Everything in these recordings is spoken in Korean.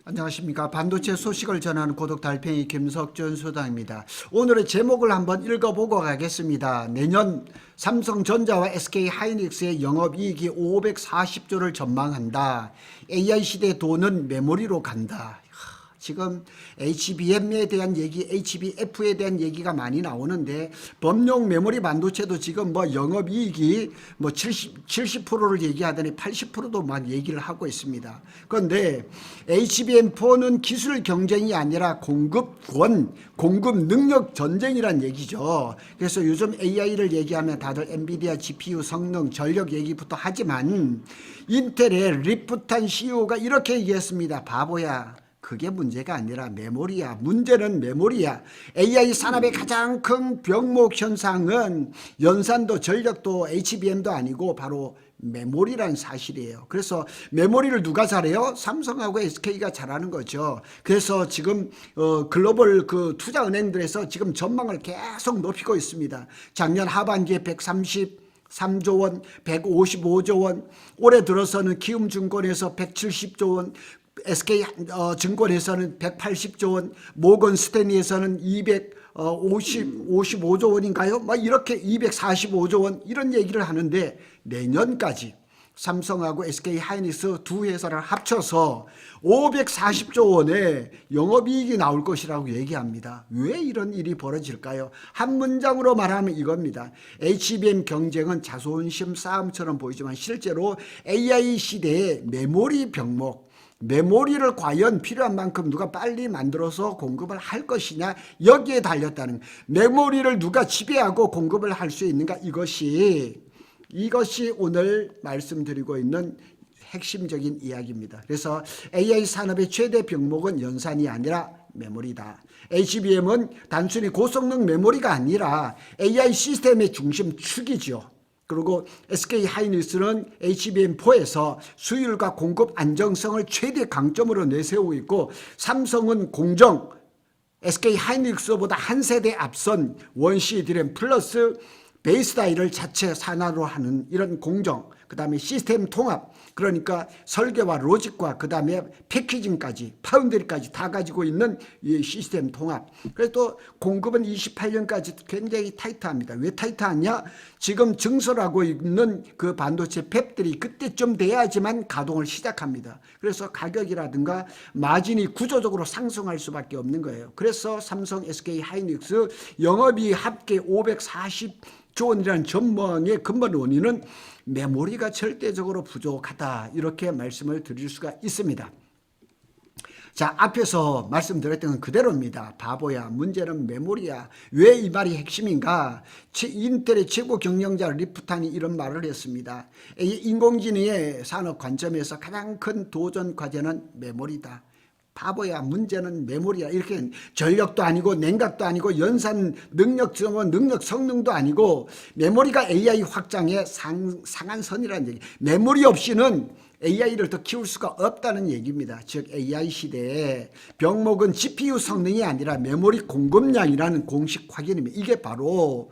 안녕하십니까. 반도체 소식을 전하는 고독 달팽이 김석준 소장입니다. 오늘의 제목을 한번 읽어보고 가겠습니다. 내년 삼성전자와 SK하이닉스의 영업이익이 540조를 전망한다. AI 시대 돈은 메모리로 간다. 지금 HBM에 대한 얘기, HBF에 대한 얘기가 많이 나오는데 범용 메모리 반도체도 지금 뭐 영업이익이 뭐 70%를 얘기하더니 80%도 막 얘기를 하고 있습니다. 그런데 HBM4는 기술 경쟁이 아니라 공급권, 공급 능력 전쟁이란 얘기죠. 그래서 요즘 AI를 얘기하면 다들 엔비디아 GPU 성능, 전력 얘기부터 하지만 인텔의 리프탄 CEO가 이렇게 얘기했습니다. 바보야. 그게 문제가 아니라 메모리야. 문제는 메모리야. AI 산업의 가장 큰 병목 현상은 연산도 전력도 HBM도 아니고 바로 메모리란 사실이에요. 그래서 메모리를 누가 잘해요? 삼성하고 SK가 잘하는 거죠. 그래서 지금 글로벌 그 투자은행들에서 지금 전망을 계속 높이고 있습니다. 작년 하반기에 133조 원, 155조 원, 올해 들어서는 키움증권에서 170조 원, SK 증권에서는 180조 원, 모건 스탠리에서는 255조 원인가요? 막 이렇게 245조 원 이런 얘기를 하는데 내년까지 삼성하고 SK하이닉스 두 회사를 합쳐서 540조 원의 영업이익이 나올 것이라고 얘기합니다. 왜 이런 일이 벌어질까요? 한 문장으로 말하면 이겁니다. HBM 경쟁은 자존심 싸움처럼 보이지만 실제로 AI 시대의 메모리 병목, 메모리를 과연 필요한 만큼 누가 빨리 만들어서 공급을 할 것이냐 여기에 달렸다는, 메모리를 누가 지배하고 공급을 할 수 있는가, 이것이 오늘 말씀드리고 있는 핵심적인 이야기입니다. 그래서 AI 산업의 최대 병목은 연산이 아니라 메모리다. HBM은 단순히 고성능 메모리가 아니라 AI 시스템의 중심축이죠. 그리고 SK하이닉스는 HBM4에서 수율과 공급 안정성을 최대 강점으로 내세우고 있고, 삼성은 공정, SK하이닉스보다 한 세대 앞선 원시 DRAM 플러스 베이스 다이를 자체 산화로 하는 이런 공정, 그 다음에 시스템 통합, 그러니까 설계와 로직과 그 다음에 패키징까지, 파운드리까지 다 가지고 있는 이 시스템 통합. 그래서 또 공급은 28년까지 굉장히 타이트합니다. 왜 타이트하냐? 지금 증설하고 있는 그 반도체 팹들이 그때쯤 돼야지만 가동을 시작합니다. 그래서 가격이라든가 마진이 구조적으로 상승할 수밖에 없는 거예요. 그래서 삼성, SK하이닉스 영업이익 합계 540조 원이라는 전망의 근본 원인은 메모리가 절대적으로 부족하다, 이렇게 말씀을 드릴 수가 있습니다. 자, 앞에서 말씀드렸던 건 그대로입니다. 바보야. 문제는 메모리야. 왜 이 말이 핵심인가? 인텔의 최고 경영자 리프탄이 이런 말을 했습니다. 인공지능의 산업 관점에서 가장 큰 도전 과제는 메모리다. 바보야. 문제는 메모리야. 이렇게 전력도 아니고 냉각도 아니고 연산 능력 성능도 아니고 메모리가 AI 확장의 상한선이라는 얘기. 메모리 없이는 AI를 더 키울 수가 없다는 얘기입니다. 즉 AI 시대에 병목은 GPU 성능이 아니라 메모리 공급량이라는 공식 확인입니다. 이게 바로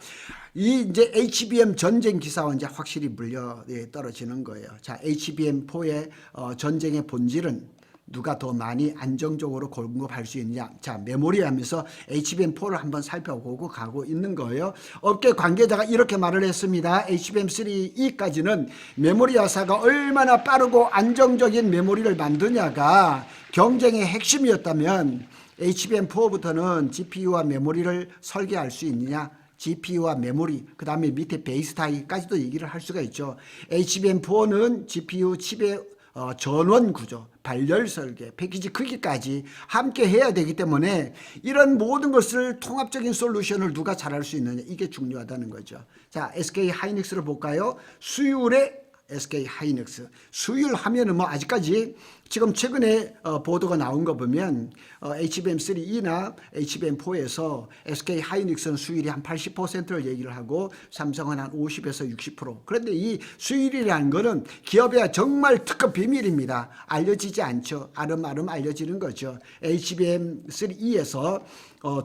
이 이제 HBM 전쟁 기사와 이제 확실히 물려 떨어지는 거예요. 자, HBM4의 전쟁의 본질은 누가 더 많이 안정적으로 공급할 수 있느냐. 자, 메모리 하면서 HBM4를 한번 살펴보고 가고 있는 거예요. 업계 관계자가 이렇게 말을 했습니다. HBM3E까지는 메모리 회사가 얼마나 빠르고 안정적인 메모리를 만드냐가 경쟁의 핵심이었다면 HBM4부터는 GPU와 메모리를 설계할 수 있느냐. GPU와 메모리, 그 다음에 밑에 베이스 타입까지도 얘기를 할 수가 있죠. HBM4는 GPU 칩의 전원 구조, 발열 설계, 패키지 크기까지 함께 해야 되기 때문에 이런 모든 것을 통합적인 솔루션을 누가 잘할 수 있느냐, 이게 중요하다는 거죠. 자, SK하이닉스를 볼까요? 수율의 SK하이닉스. 수율 하면은 뭐 아직까지 지금 최근에 보도가 나온 거 보면 HBM3E나 HBM4에서 SK하이닉스는 수율이 한 80%를 얘기를 하고 삼성은 한 50에서 60%. 그런데 이 수율이라는 거는 기업의 정말 특급 비밀입니다. 알려지지 않죠. 아름아름 알려지는 거죠. HBM3E에서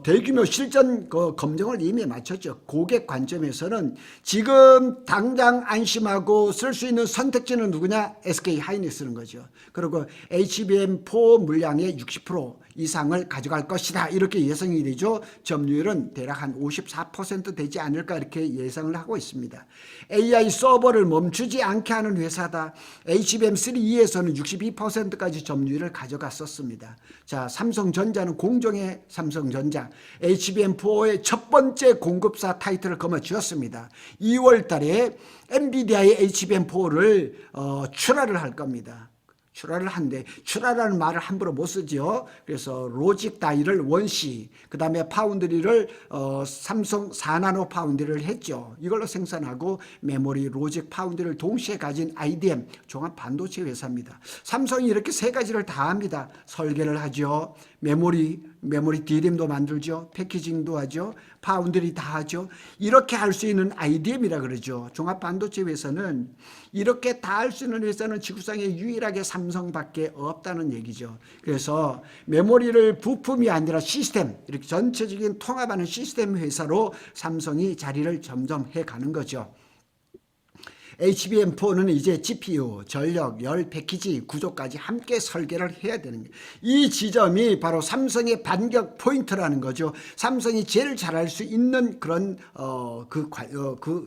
대규모 실전 검증을 이미 마쳤죠. 고객 관점에서는 지금 당장 안심하고 쓸 수 있는 선택지는 누구냐? SK하이닉스는 거죠. 그리고 HBM4 물량의 60% 이상을 가져갈 것이다. 이렇게 예상이 되죠. 점유율은 대략 한 54% 되지 않을까 이렇게 예상을 하고 있습니다. AI 서버를 멈추지 않게 하는 회사다. HBM3E에서는 62%까지 점유율을 가져갔었습니다. 자, 삼성전자는 공정의 삼성전자 HBM4의 첫 번째 공급사 타이틀을 거머쥐었습니다. 2월 달에 엔비디아의 HBM4를 출하를 할 겁니다. 출하를 한데 출하라는 말을 함부로 못 쓰죠. 그래서 로직 다이를 원시, 그 다음에 파운드리를 삼성 4나노 파운드리를 했죠. 이걸로 생산하고 메모리, 로직, 파운드리를 동시에 가진 IDM 종합 반도체 회사입니다. 삼성이 이렇게 세 가지를 다 합니다. 설계를 하죠. 메모리 DRAM도 만들죠. 패키징도 하죠. 파운드리 다 하죠. 이렇게 할 수 있는 IDM이라 그러죠. 종합 반도체 회사는 이렇게 다 할 수 있는 회사는 지구상에 유일하게 삼성밖에 없다는 얘기죠. 그래서 메모리를 부품이 아니라 시스템, 이렇게 전체적인 통합하는 시스템 회사로 삼성이 자리를 점점 해가는 거죠. HBM4는 이제 GPU, 전력, 열, 패키지, 구조까지 함께 설계를 해야 되는 거예요. 이 지점이 바로 삼성의 반격 포인트라는 거죠. 삼성이 제일 잘할 수 있는 그런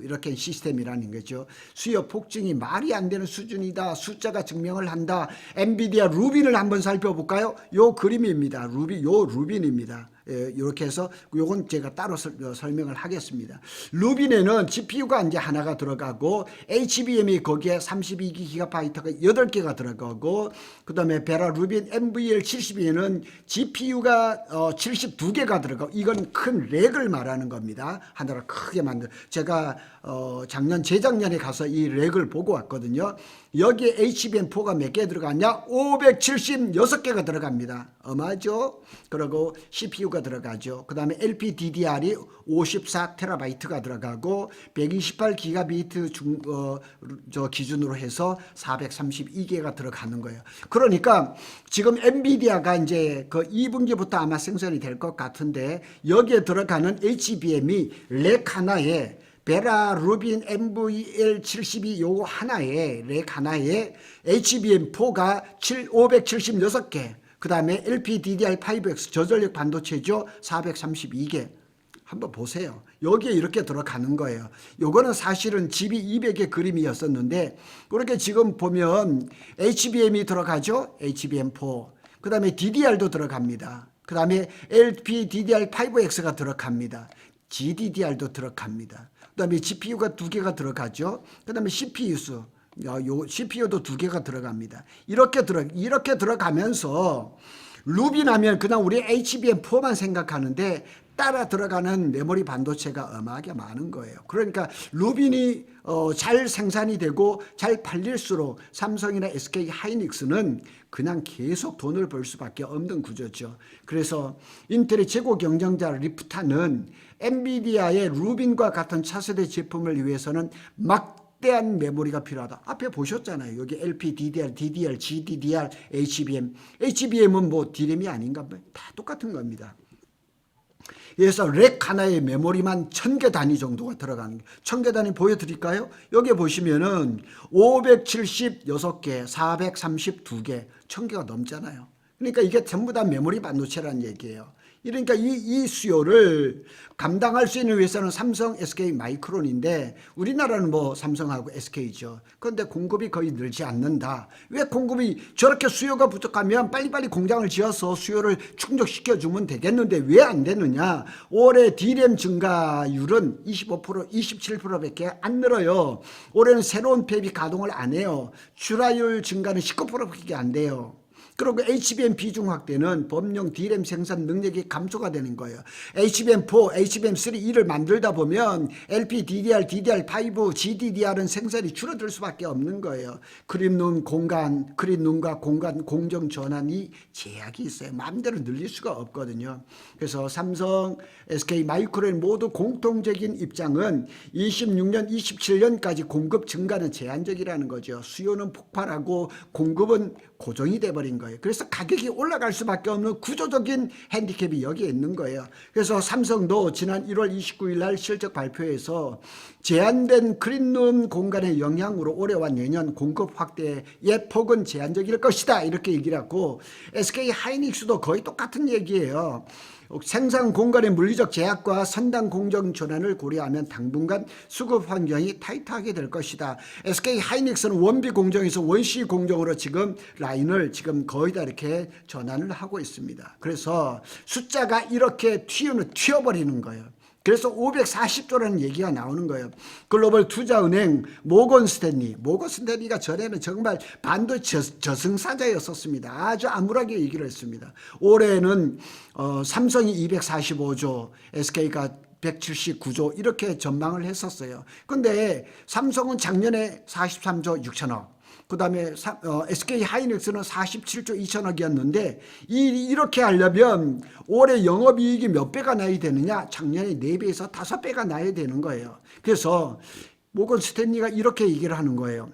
이렇게 시스템이라는 거죠. 수요 폭증이 말이 안 되는 수준이다. 숫자가 증명을 한다. 엔비디아 루빈을 한번 살펴볼까요? 요 그림입니다. 루빈입니다. 이렇게 해서 요건 제가 따로 설명을 하겠습니다. 루빈에는 GPU가 이제 하나가 들어가고 HBM이 거기에 32GB가 8개가 들어가고 그 다음에 베라 루빈 NVL72에는 GPU가 72개가 들어가고 이건 큰 렉을 말하는 겁니다. 하나를 크게 만든. 제가 재작년에 가서 이 렉을 보고 왔거든요. 여기에 HBM4가 몇 개 들어가냐? 576개가 들어갑니다. 어마죠? 그리고 CPU가 들어가죠. 그 다음에 LPDDR이 54TB가 들어가고 128GB 기준으로 해서 432개가 들어가는 거예요. 그러니까 지금 엔비디아가 이제 그 2분기부터 아마 생산이 될 것 같은데 여기에 들어가는 HBM이 렉 하나에 베라 루빈 NVL72 요거 하나에 렉 하나에 HBM4가 576개, 그 다음에 LPDDR5X 저전력 반도체죠. 432개. 한번 보세요. 여기에 이렇게 들어가는 거예요. 요거는 사실은 GB200의 그림이었었는데 그렇게 지금 보면 HBM이 들어가죠. HBM4. 그 다음에 DDR도 들어갑니다. 그 다음에 LPDDR5X가 들어갑니다. GDDR도 들어갑니다. 그 다음에 GPU가 2개가 들어가죠. 그 다음에 CPU도 2개가 들어갑니다. 이렇게 들어가면서 루빈하면 그냥 우리 HBM4만 생각하는데 따라 들어가는 메모리 반도체가 어마하게 많은 거예요. 그러니까 루빈이 잘 생산이 되고 잘 팔릴수록 삼성이나 SK 하이닉스는 그냥 계속 돈을 벌 수밖에 없는 구조죠. 그래서 인텔의 최고 경쟁자 리프타는 엔비디아의 루빈과 같은 차세대 제품을 위해서는 막대한 메모리가 필요하다. 앞에 보셨잖아요. 여기 LPDDR, DDR, GDDR, HBM. HBM은 뭐 DRAM이 아닌가 봐요. 다 똑같은 겁니다. 그래서 렉 하나의 메모리만 1000개 단위 정도가 들어가는 게 1000개 단위 보여드릴까요? 여기 보시면은 576개, 432개, 1000개가 넘잖아요. 그러니까 이게 전부 다 메모리 반도체라는 얘기예요. 그러니까 이 수요를 감당할 수 있는 회사는 삼성, SK 마이크론인데 우리나라는 뭐 삼성하고 SK죠. 그런데 공급이 거의 늘지 않는다. 왜 공급이 저렇게 수요가 부족하면 빨리빨리 공장을 지어서 수요를 충족시켜주면 되겠는데 왜 안 되느냐. 올해 DRAM 증가율은 25%, 27%밖에 안 늘어요. 올해는 새로운 팹이 가동을 안 해요. 출하율 증가는 19%밖에 안 돼요. 그리고 HBM 비중 확대는 범용 DRAM 생산 능력이 감소가 되는 거예요. HBM4, HBM3E를 만들다 보면 LPDDR, DDR5, GDDR은 생산이 줄어들 수밖에 없는 거예요. 그림눈과 공간, 공정 전환이 제약이 있어요. 마음대로 늘릴 수가 없거든요. 그래서 삼성, SK 마이크론 모두 공통적인 입장은 26년, 27년까지 공급 증가는 제한적이라는 거죠. 수요는 폭발하고 공급은 고정이 돼버린 거예요. 그래서 가격이 올라갈 수밖에 없는 구조적인 핸디캡이 여기에 있는 거예요. 그래서 삼성도 지난 1월 29일 날 실적 발표에서 제한된 클린룸 공간의 영향으로 올해와 내년 공급 확대의 폭은 제한적일 것이다 이렇게 얘기를 하고, SK 하이닉스도 거의 똑같은 얘기예요. 생산 공간의 물리적 제약과 선단 공정 전환을 고려하면 당분간 수급 환경이 타이트하게 될 것이다. SK 하이닉스는 원비 공정에서 원시 공정으로 지금 라인을 지금 거의 다 이렇게 전환을 하고 있습니다. 그래서 숫자가 이렇게 튀어버리는 거예요. 그래서 540조라는 얘기가 나오는 거예요. 글로벌 투자은행 모건 스탠리가 전에는 정말 반도체 저승사자였었습니다. 아주 암울하게 얘기를 했습니다. 올해는 삼성이 245조, SK가 179조 이렇게 전망을 했었어요. 근데 삼성은 작년에 43조 6천억, 그 다음에 SK 하이닉스는 47조 2천억이었는데 이렇게 하려면 올해 영업이익이 몇 배가 나야 되느냐? 작년에 4배에서 5배가 나야 되는 거예요. 그래서 모건 스탠리가 이렇게 얘기를 하는 거예요.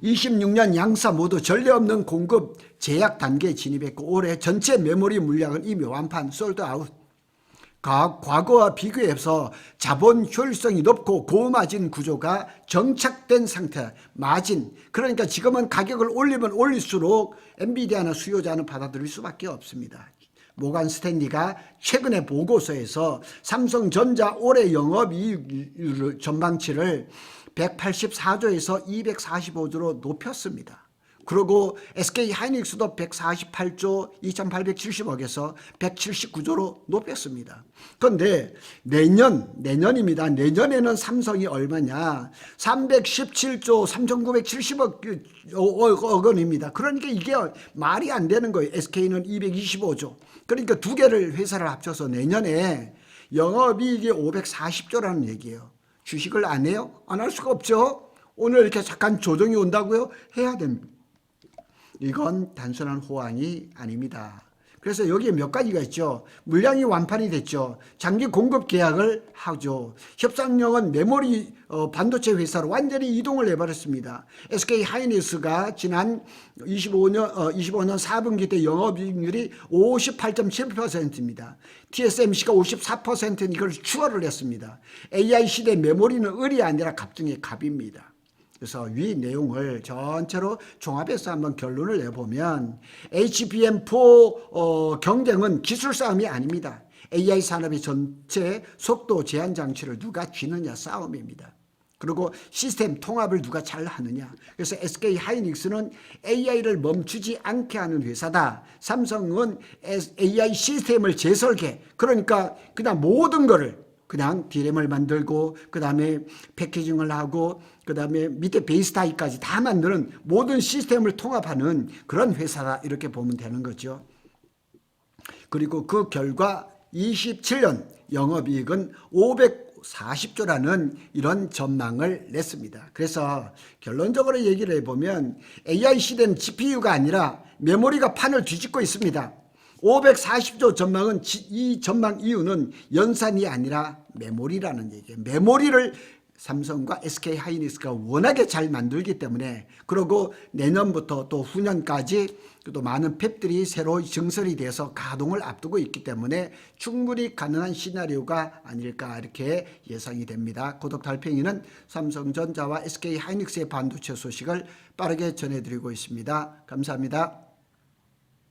26년 양사 모두 전례 없는 공급 제약 단계에 진입했고 올해 전체 메모리 물량은 이미 완판 솔드아웃. 과거와 비교해서 자본 효율성이 높고 고마진 구조가 정착된 상태. 마진, 그러니까 지금은 가격을 올리면 올릴수록 엔비디아나 수요자는 받아들일 수밖에 없습니다. 모건 스탠리가 최근에 보고서에서 삼성전자 올해 영업이익 전망치를 184조에서 245조로 높였습니다. 그리고 SK 하이닉스도 148조 2870억에서 179조로 높였습니다. 그런데 내년입니다. 내년에는 삼성이 얼마냐? 317조 3970억 원입니다. 그러니까 이게 말이 안 되는 거예요. SK는 225조. 그러니까 두 개를 회사를 합쳐서 내년에 영업이익이 540조라는 얘기예요. 주식을 안 해요? 안 할 수가 없죠. 오늘 이렇게 잠깐 조정이 온다고요? 해야 됩니다. 이건 단순한 호황이 아닙니다. 그래서 여기에 몇 가지가 있죠. 물량이 완판이 됐죠. 장기 공급 계약을 하죠. 협상력은 메모리 반도체 회사로 완전히 이동을 해버렸습니다. SK 하이닉스가 지난 25년 4분기 때 영업이익률이 58.7%입니다. TSMC가 54%는 이걸 추월을 했습니다. AI 시대 메모리는 을이 아니라 갑중의 갑입니다. 그래서 위 내용을 전체로 종합해서 한번 결론을 내보면 HBM4 경쟁은 기술 싸움이 아닙니다. AI 산업의 전체 속도 제한 장치를 누가 쥐느냐 싸움입니다. 그리고 시스템 통합을 누가 잘 하느냐. 그래서 SK 하이닉스는 AI를 멈추지 않게 하는 회사다. 삼성은 AI 시스템을 재설계, 그러니까 그냥 모든 거를 그냥 DRAM을 만들고 그 다음에 패키징을 하고 그 다음에 밑에 베이스 타입까지 다 만드는 모든 시스템을 통합하는 그런 회사다 이렇게 보면 되는 거죠. 그리고 그 결과 27년 영업이익은 540조라는 이런 전망을 냈습니다. 그래서 결론적으로 얘기를 해보면 AI 시대는 GPU가 아니라 메모리가 판을 뒤집고 있습니다. 540조 전망은 이 전망 이유는 연산이 아니라 메모리라는 얘기예요. 메모리를 삼성과 SK 하이닉스가 워낙에 잘 만들기 때문에, 그리고 내년부터 또 후년까지 또 많은 팹들이 새로 증설이 돼서 가동을 앞두고 있기 때문에 충분히 가능한 시나리오가 아닐까 이렇게 예상이 됩니다. 고독 달팽이는 삼성전자와 SK 하이닉스의 반도체 소식을 빠르게 전해드리고 있습니다. 감사합니다.